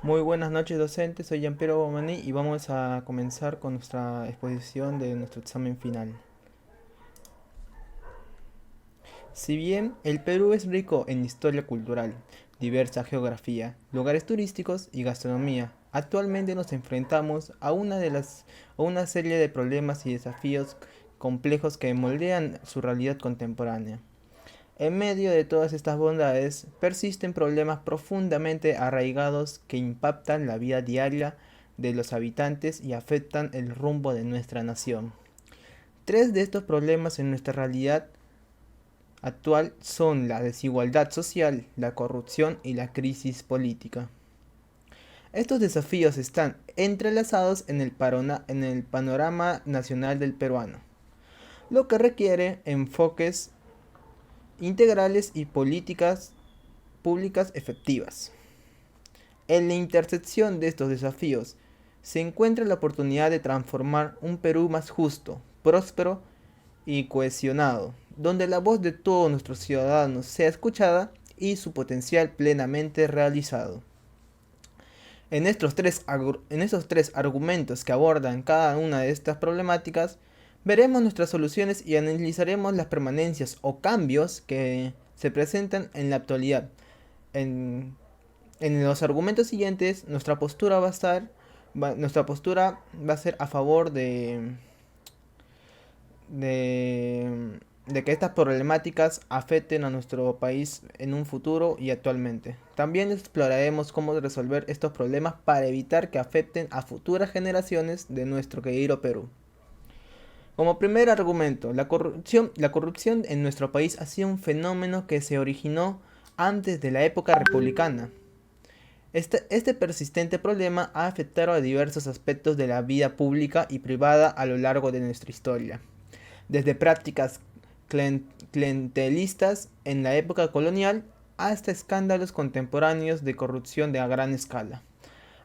Muy buenas noches, docentes. Soy Gianpiero Bomani y vamos a comenzar con nuestra exposición de nuestro examen final. Si bien el Perú es rico en historia cultural, diversa geografía, lugares turísticos y gastronomía, actualmente nos enfrentamos a una serie de problemas y desafíos complejos que moldean su realidad contemporánea. En medio de todas estas bondades, persisten problemas profundamente arraigados que impactan la vida diaria de los habitantes y afectan el rumbo de nuestra nación. Tres de estos problemas en nuestra realidad actual son la desigualdad social, la corrupción y la crisis política. Estos desafíos están entrelazados en el panorama nacional del peruano, lo que requiere enfoques integrales y políticas públicas efectivas. En la intersección de estos desafíos se encuentra la oportunidad de transformar un Perú más justo, próspero y cohesionado, donde la voz de todos nuestros ciudadanos sea escuchada y su potencial plenamente realizado. En estos tres argumentos que abordan cada una de estas problemáticas, veremos nuestras soluciones y analizaremos las permanencias o cambios que se presentan en la actualidad. En en los argumentos siguientes, nuestra postura va a ser a favor de que estas problemáticas afecten a nuestro país en un futuro y actualmente. También exploraremos cómo resolver estos problemas para evitar que afecten a futuras generaciones de nuestro querido Perú. Como primer argumento, la corrupción en nuestro país ha sido un fenómeno que se originó antes de la época republicana. Este persistente problema ha afectado a diversos aspectos de la vida pública y privada a lo largo de nuestra historia, desde prácticas clientelistas en la época colonial hasta escándalos contemporáneos de corrupción de a gran escala.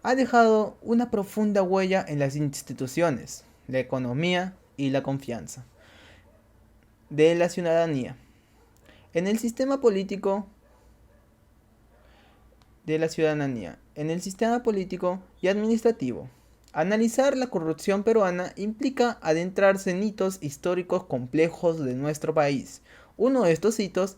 Ha dejado una profunda huella en las instituciones, la economía y la confianza de la ciudadanía. En el sistema político en el sistema político y administrativo. Analizar la corrupción peruana implica adentrarse en hitos históricos complejos de nuestro país. Uno de estos hitos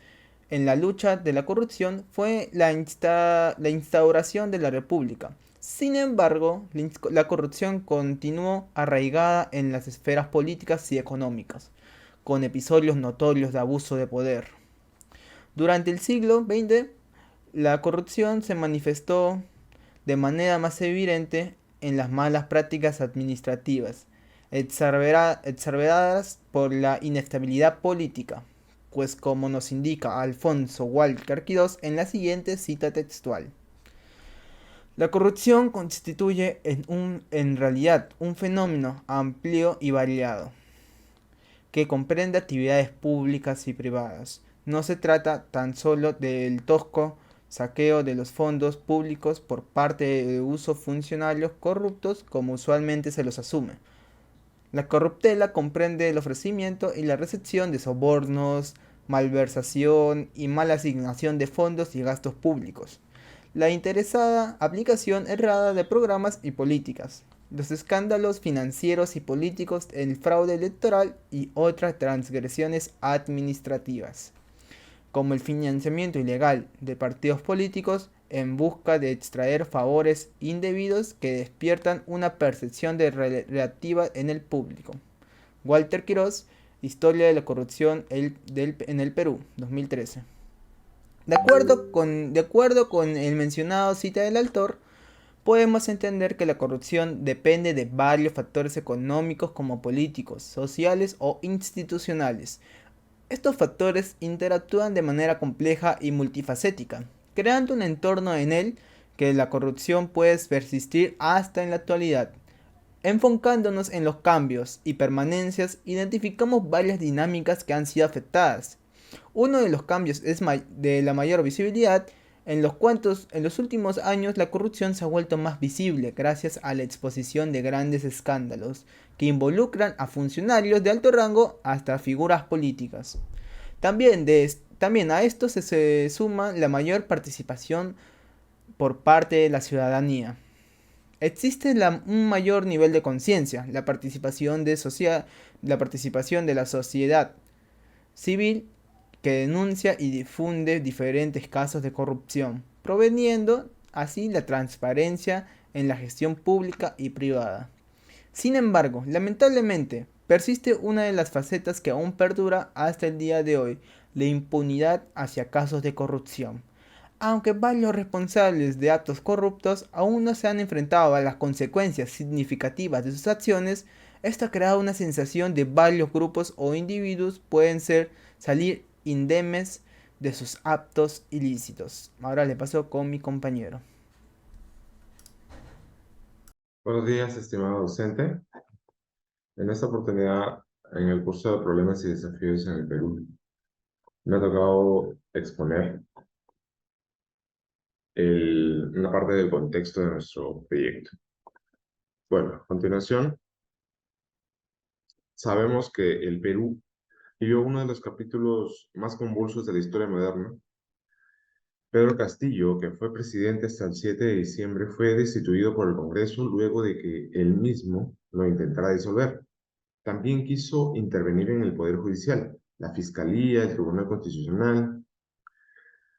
en la lucha de la corrupción fue la instauración de la República. Sin embargo, la corrupción continuó arraigada en las esferas políticas y económicas, con episodios notorios de abuso de poder. Durante el siglo XX, la corrupción se manifestó de manera más evidente en las malas prácticas administrativas, exacerbadas por la inestabilidad política, pues como nos indica Alfonso Walker Quirós en la siguiente cita textual. La corrupción constituye en realidad un fenómeno amplio y variado, que comprende actividades públicas y privadas. No se trata tan solo del tosco saqueo de los fondos públicos por parte de usos funcionarios corruptos como usualmente se los asume. La corruptela comprende el ofrecimiento y la recepción de sobornos, malversación y mala asignación de fondos y gastos públicos. La interesada aplicación errada de programas y políticas. Los escándalos financieros y políticos, el fraude electoral y otras transgresiones administrativas, como el financiamiento ilegal de partidos políticos en busca de extraer favores indebidos que despiertan una percepción de relativa en el público. Walter Quirós, Historia de la corrupción en el Perú, 2013. De acuerdo con el mencionado cita del autor, podemos entender que la corrupción depende de varios factores económicos como políticos, sociales o institucionales. Estos factores interactúan de manera compleja y multifacética, creando un entorno en el que la corrupción puede persistir hasta en la actualidad. Enfocándonos en los cambios y permanencias, identificamos varias dinámicas que han sido afectadas. Uno de los cambios es de la mayor visibilidad. En los últimos años la corrupción se ha vuelto más visible gracias a la exposición de grandes escándalos que involucran a funcionarios de alto rango hasta figuras políticas. También a esto se suma la mayor participación por parte de la ciudadanía. Existe un mayor nivel de conciencia, la participación de la sociedad civil que denuncia y difunde diferentes casos de corrupción, proveniendo así la transparencia en la gestión pública y privada. Sin embargo, lamentablemente, persiste una de las facetas que aún perdura hasta el día de hoy, la impunidad hacia casos de corrupción. Aunque varios responsables de actos corruptos aún no se han enfrentado a las consecuencias significativas de sus acciones, esto ha creado una sensación de varios grupos o individuos pueden salir indemnes de sus actos ilícitos. Ahora le paso con mi compañero. Buenos días, estimado docente. En esta oportunidad, en el curso de Problemas y Desafíos en el Perú, me ha tocado exponer una parte del contexto de nuestro proyecto. Bueno, a continuación, sabemos que el Perú vivió uno de los capítulos más convulsos de la historia moderna. Pedro Castillo, que fue presidente hasta el 7 de diciembre, fue destituido por el Congreso luego de que él mismo lo intentara disolver. También quiso intervenir en el Poder Judicial, la Fiscalía, el Tribunal Constitucional.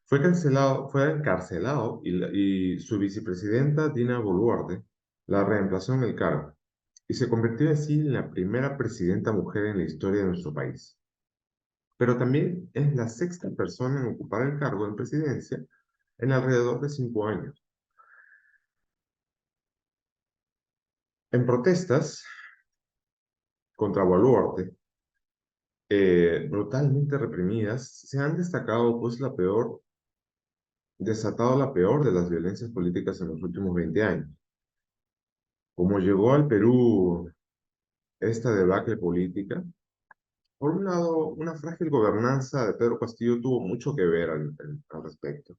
Fue encarcelado y su vicepresidenta, Dina Boluarte, la reemplazó en el cargo y se convirtió así en la primera presidenta mujer en la historia de nuestro país. Pero también es la sexta persona en ocupar el cargo en presidencia en alrededor de 5 años. En protestas contra Boluarte, brutalmente reprimidas, se han desatado la peor de las violencias políticas en los últimos 20 años. Como llegó al Perú esta debacle política, por un lado, una frágil gobernanza de Pedro Castillo tuvo mucho que ver al respecto.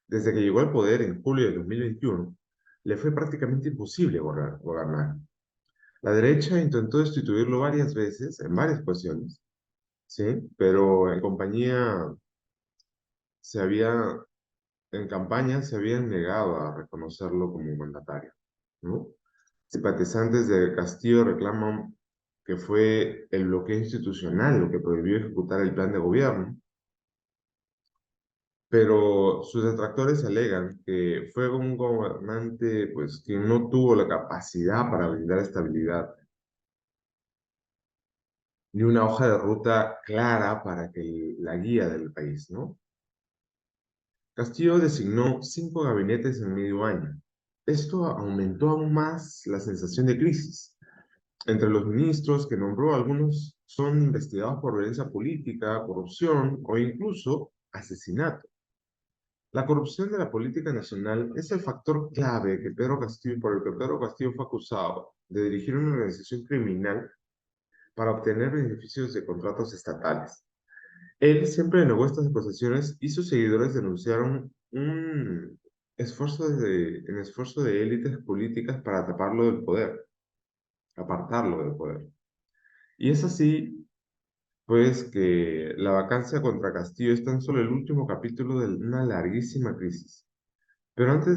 Desde que llegó al poder en julio de 2021, le fue prácticamente imposible gobernar. La derecha intentó destituirlo varias veces, en varias ocasiones, ¿sí? Pero se había, en campaña se habían negado a reconocerlo como mandatario, ¿no? Simpatizantes de Castillo reclaman que fue el bloqueo institucional lo que prohibió ejecutar el plan de gobierno, pero sus detractores alegan que fue un gobernante pues, que no tuvo la capacidad para brindar estabilidad ni una hoja de ruta clara para que la guía del país, ¿no? Castillo designó 5 gabinetes en medio año. Esto aumentó aún más la sensación de crisis. Entre los ministros que nombró, algunos son investigados por violencia política, corrupción o incluso asesinato. La corrupción de la política nacional es el factor clave por el que Pedro Castillo fue acusado de dirigir una organización criminal para obtener beneficios de contratos estatales. Él siempre negó estas acusaciones y sus seguidores denunciaron un esfuerzo de élites políticas para taparlo del poder, apartarlo del poder. Y es así, pues, que la vacancia contra Castillo es tan solo el último capítulo de una larguísima crisis. Pero antes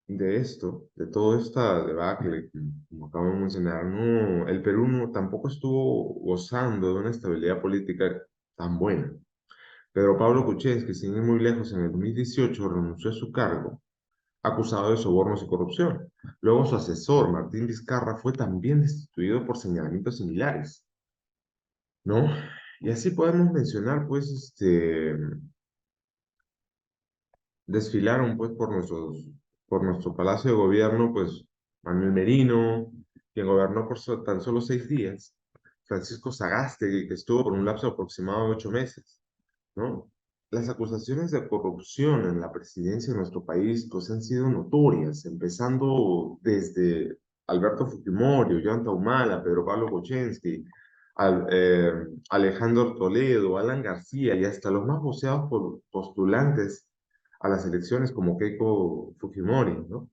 de esto, de toda esta debacle, como acabamos de mencionar, no, el Perú tampoco estuvo gozando de una estabilidad política tan buena. Pedro Pablo Kuczynski, sin ir muy lejos, en el 2018 renunció a su cargo, acusado de sobornos y corrupción. Luego su asesor, Martín Vizcarra, fue también destituido por señalamientos similares, ¿no? Y así podemos mencionar, pues, desfilaron, pues, por nuestro Palacio de Gobierno, pues, Manuel Merino, quien gobernó por tan solo 6 días, Francisco Sagasti, que estuvo por un lapso aproximado de 8 meses, ¿no? Las acusaciones de corrupción en la presidencia de nuestro país pues han sido notorias, empezando desde Alberto Fujimori, Ollanta Humala, Pedro Pablo Kuczynski, Alejandro Toledo, Alan García y hasta los más voceados postulantes a las elecciones como Keiko Fujimori, ¿no?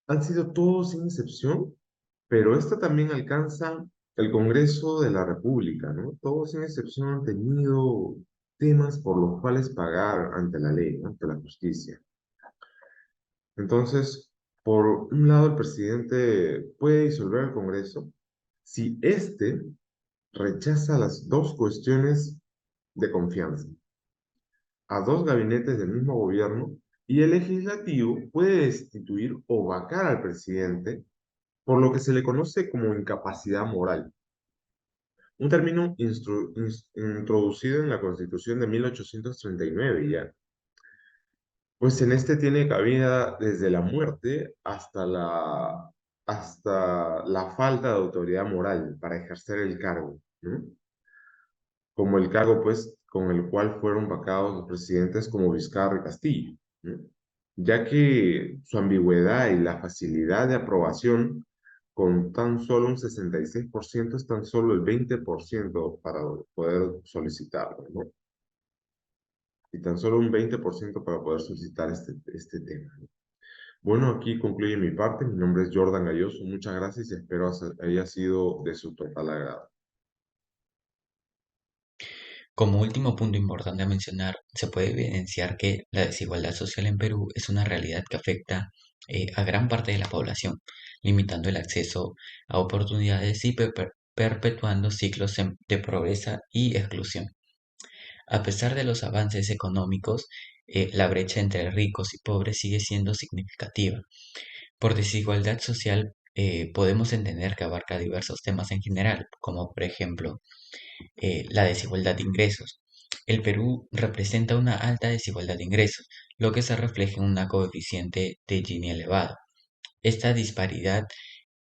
Han sido todos sin excepción, pero esta también alcanza el Congreso de la República, ¿no? Todos sin excepción han tenido temas por los cuales pagar ante la ley, ¿no? Ante la justicia. Entonces, por un lado, el presidente puede disolver el Congreso si éste rechaza las dos cuestiones de confianza a dos gabinetes del mismo gobierno y el legislativo puede destituir o vacar al presidente por lo que se le conoce como incapacidad moral, un término introducido en la Constitución de 1839 ya. Pues en este tiene cabida desde la muerte hasta la falta de autoridad moral para ejercer el cargo, ¿no? Como el cargo, pues, con el cual fueron vacados los presidentes como Vizcarra y Castillo, ¿no? Ya que su ambigüedad y la facilidad de aprobación, con tan solo un 66%, es tan solo el 20% para poder solicitarlo, ¿no? Y tan solo un 20% para poder solicitar este tema, ¿no? Bueno, aquí concluye mi parte. Mi nombre es Jordan Galloso. Muchas gracias y espero haya sido de su total agrado. Como último punto importante a mencionar, se puede evidenciar que la desigualdad social en Perú es una realidad que afecta a gran parte de la población, limitando el acceso a oportunidades y perpetuando ciclos de pobreza y exclusión. A pesar de los avances económicos, la brecha entre ricos y pobres sigue siendo significativa. Por desigualdad social, podemos entender que abarca diversos temas en general, como por ejemplo la desigualdad de ingresos. El Perú representa una alta desigualdad de ingresos, lo que se refleja en una coeficiente de Gini elevado. Esta disparidad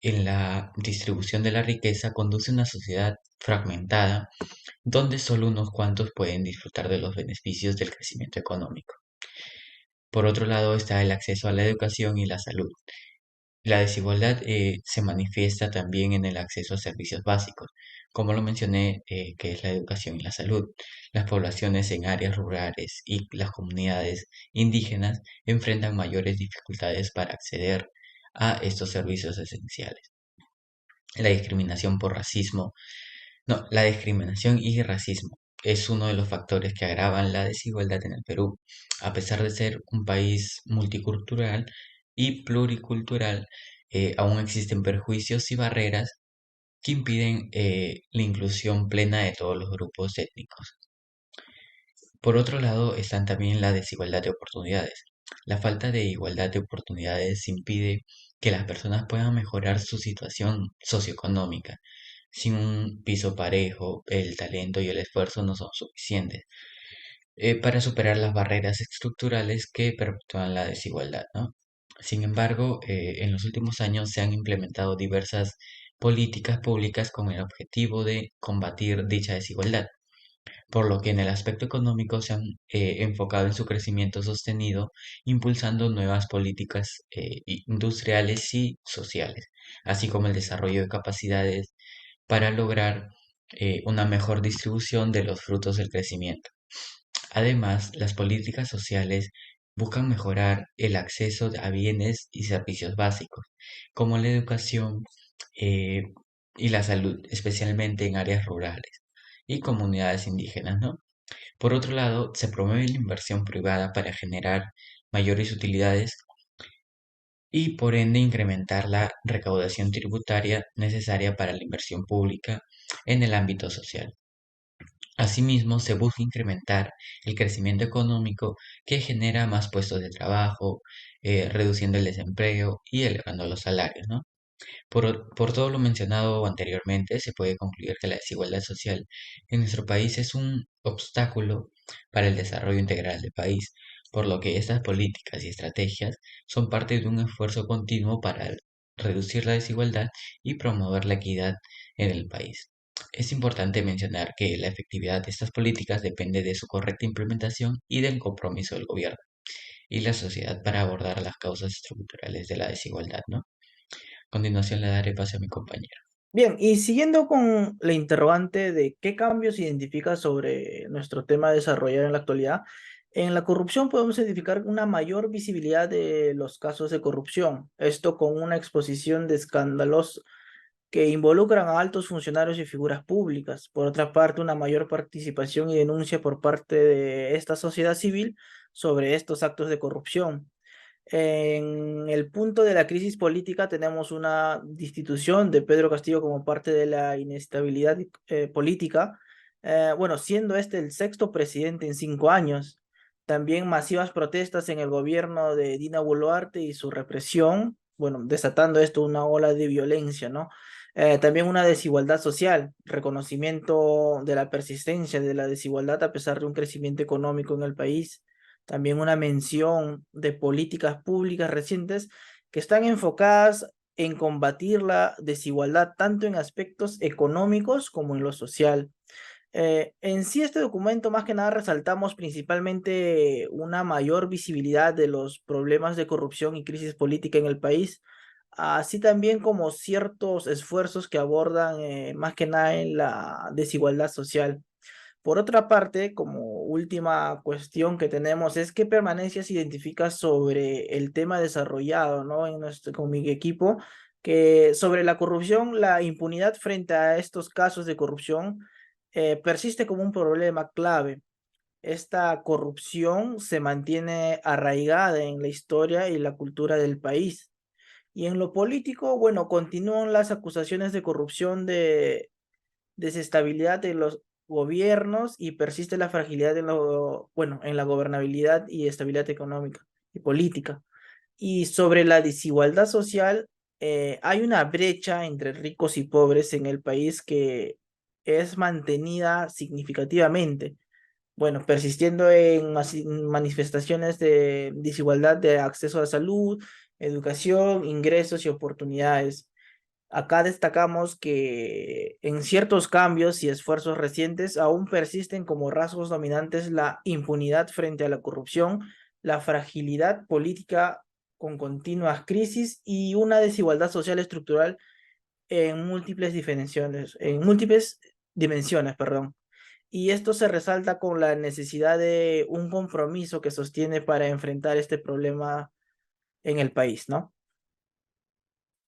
en la distribución de la riqueza conduce a una sociedad fragmentada donde solo unos cuantos pueden disfrutar de los beneficios del crecimiento económico. Por otro lado está el acceso a la educación y la salud. La desigualdad se manifiesta también en el acceso a servicios básicos, como lo mencioné, que es la educación y la salud. Las poblaciones en áreas rurales y las comunidades indígenas enfrentan mayores dificultades para acceder a estos servicios esenciales. La discriminación por racismo, no, la discriminación y racismo es uno de los factores que agravan la desigualdad en el Perú. A pesar de ser un país multicultural y pluricultural, aún existen perjuicios y barreras que impiden la inclusión plena de todos los grupos étnicos. Por otro lado, están también la desigualdad de oportunidades. La falta de igualdad de oportunidades impide que las personas puedan mejorar su situación socioeconómica. Sin un piso parejo, el talento y el esfuerzo no son suficientes para superar las barreras estructurales que perpetúan la desigualdad, ¿no? Sin embargo, en los últimos años se han implementado diversas políticas públicas con el objetivo de combatir dicha desigualdad, por lo que en el aspecto económico se han enfocado en su crecimiento sostenido, impulsando nuevas políticas industriales y sociales, así como el desarrollo de capacidades para lograr una mejor distribución de los frutos del crecimiento. Además, las políticas sociales buscan mejorar el acceso a bienes y servicios básicos, como la educación eh, y la salud, especialmente en áreas rurales y comunidades indígenas, ¿no? Por otro lado, se promueve la inversión privada para generar mayores utilidades y por ende incrementar la recaudación tributaria necesaria para la inversión pública en el ámbito social. Asimismo, se busca incrementar el crecimiento económico que genera más puestos de trabajo, reduciendo el desempleo y elevando los salarios, ¿no? Por todo lo mencionado anteriormente, se puede concluir que la desigualdad social en nuestro país es un obstáculo para el desarrollo integral del país, por lo que estas políticas y estrategias son parte de un esfuerzo continuo para reducir la desigualdad y promover la equidad en el país. Es importante mencionar que la efectividad de estas políticas depende de su correcta implementación y del compromiso del gobierno y la sociedad para abordar las causas estructurales de la desigualdad, ¿no? A continuación le daré paso a mi compañero. Bien, y siguiendo con la interrogante de qué cambios identifica sobre nuestro tema desarrollado en la actualidad, en la corrupción podemos identificar una mayor visibilidad de los casos de corrupción, esto con una exposición de escándalos que involucran a altos funcionarios y figuras públicas. Por otra parte, una mayor participación y denuncia por parte de esta sociedad civil sobre estos actos de corrupción. En el punto de la crisis política tenemos una destitución de Pedro Castillo como parte de la inestabilidad política, bueno, siendo este el sexto presidente en 5 años. También masivas protestas en el gobierno de Dina Boluarte y su represión, bueno, desatando esto una ola de violencia, ¿no? También una desigualdad social, reconocimiento de la persistencia de la desigualdad a pesar de un crecimiento económico en el país. También una mención de políticas públicas recientes que están enfocadas en combatir la desigualdad tanto en aspectos económicos como en lo social. En sí, este documento más que nada resaltamos principalmente una mayor visibilidad de los problemas de corrupción y crisis política en el país, así también como ciertos esfuerzos que abordan más que nada en la desigualdad social. Por otra parte, como última cuestión que tenemos es qué permanencias identifica sobre el tema desarrollado, ¿no? Con mi equipo, que sobre la corrupción, la impunidad frente a estos casos de corrupción persiste como un problema clave. Esta corrupción se mantiene arraigada en la historia y la cultura del país. Y en lo político, bueno, continúan las acusaciones de corrupción de desestabilidad de los gobiernos y persiste la fragilidad bueno, en la gobernabilidad y estabilidad económica y política. Y sobre la desigualdad social, hay una brecha entre ricos y pobres en el país que es mantenida significativamente. Bueno, persistiendo en manifestaciones de desigualdad de acceso a salud, educación, ingresos y oportunidades. Acá destacamos que en ciertos cambios y esfuerzos recientes aún persisten como rasgos dominantes la impunidad frente a la corrupción, la fragilidad política con continuas crisis y una desigualdad social estructural en múltiples dimensiones, perdón. Y esto se resalta con la necesidad de un compromiso que sostiene para enfrentar este problema en el país, ¿no?